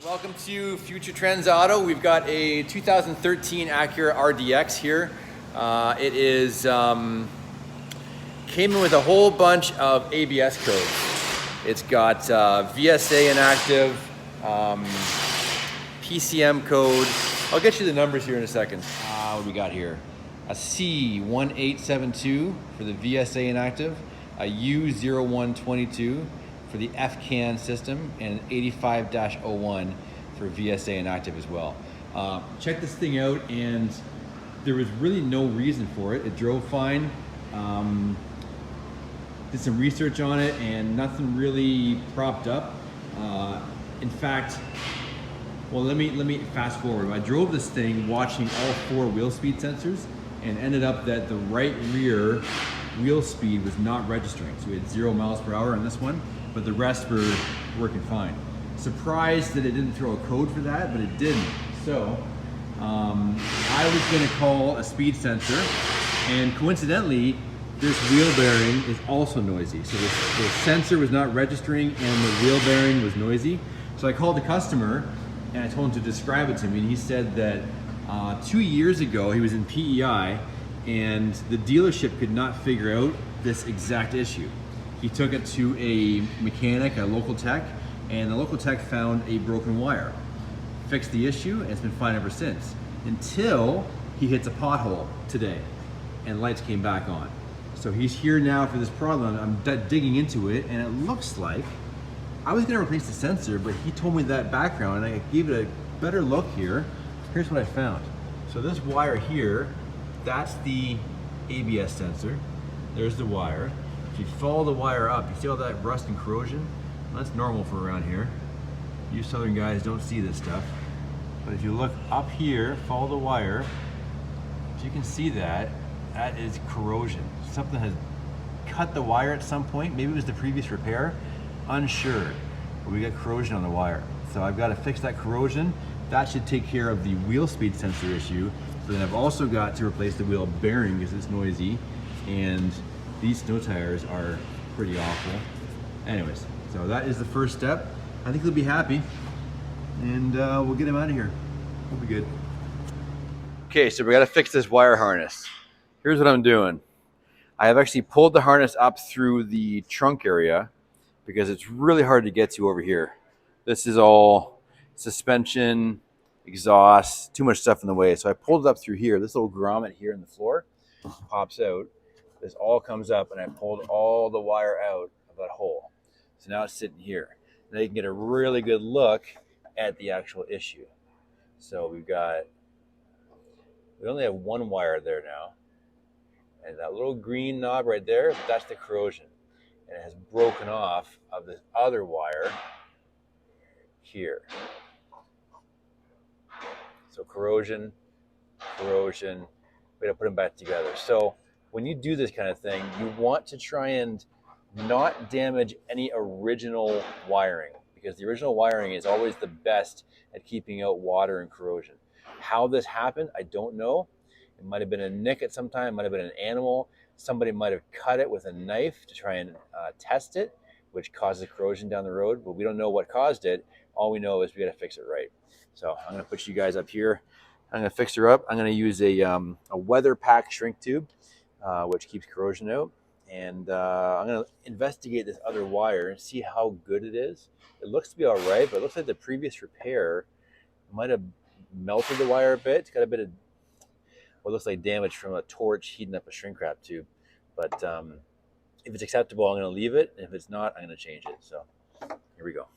Welcome to Future Trends Auto. We've got a 2013 Acura RDX here. It is came in with a whole bunch of ABS codes. It's got VSA inactive, PCM code. I'll get you the numbers here in a second. What do we got here? A C1872 for the VSA inactive, a U0122 for the FCAN system, and an 85-01 for VSA inactive as well. Check this thing out, and there was really no reason for it. It drove fine. Did some research on it, and nothing really propped up. In fact, well, let me fast forward. I drove this thing watching all 4 wheel speed sensors, and ended up that the right rear wheel speed was not registering. So we had 0 miles per hour on this one, but the rest were working fine. Surprised that it didn't throw a code for that, but it didn't. So I was gonna call a speed sensor, and coincidentally, this wheel bearing is also noisy. So the sensor was not registering and the wheel bearing was noisy. So I called the customer and I told him to describe it to me, and he said that 2 years ago he was in PEI and the dealership could not figure out this exact issue. He took it to a mechanic, a local tech, and the local tech found a broken wire. Fixed the issue, and it's been fine ever since. Until he hits a pothole today, and lights came back on. So he's here now for this problem. I'm digging into it, and it looks like I was gonna replace the sensor, but he told me that background, and I gave it a better look here. Here's what I found. So this wire here, that's the ABS sensor. There's the wire. If you follow the wire up, you see all that rust and corrosion? Well, that's normal for around here. You southern guys don't see this stuff. But if you look up here, follow the wire, if you can see that, that is corrosion. Something has cut the wire at some point. Maybe it was the previous repair, unsure. But we got corrosion on the wire. So I've got to fix that corrosion. That should take care of the wheel speed sensor issue. So then I've also got to replace the wheel bearing because it's noisy, and these snow tires are pretty awful. Anyways, so that is the first step. I think he'll be happy, and we'll get him out of here. We'll be good. Okay, so we got to fix this wire harness. Here's what I'm doing. I have actually pulled the harness up through the trunk area because it's really hard to get to over here. This is all suspension, exhaust, too much stuff in the way. So I pulled it up through here. This little grommet here in the floor pops out. This all comes up, and I pulled all the wire out of that hole. So now it's sitting here. Now you can get a really good look at the actual issue. So we only have 1 wire there now. And that little green knob right there, that's the corrosion. And it has broken off of this other wire here. So corrosion, corrosion, we gotta put them back together. So when you do this kind of thing, you want to try and not damage any original wiring, because the original wiring is always the best at keeping out water and corrosion. How this happened, I don't know. It might have been a nick at some time, it might have been an animal. Somebody might have cut it with a knife to try and test it, which causes corrosion down the road, but we don't know what caused it. All we know is we gotta fix it right. So I'm gonna put you guys up here. I'm gonna fix her up. I'm gonna use a weather pack shrink tube, which keeps corrosion out. And I'm gonna investigate this other wire and see how good it is. It looks to be all right, but it looks like the previous repair might have melted the wire a bit. It's got a bit of what looks like damage from a torch heating up a shrink wrap tube. But if it's acceptable, I'm gonna leave it. And if it's not, I'm gonna change it. So here we go.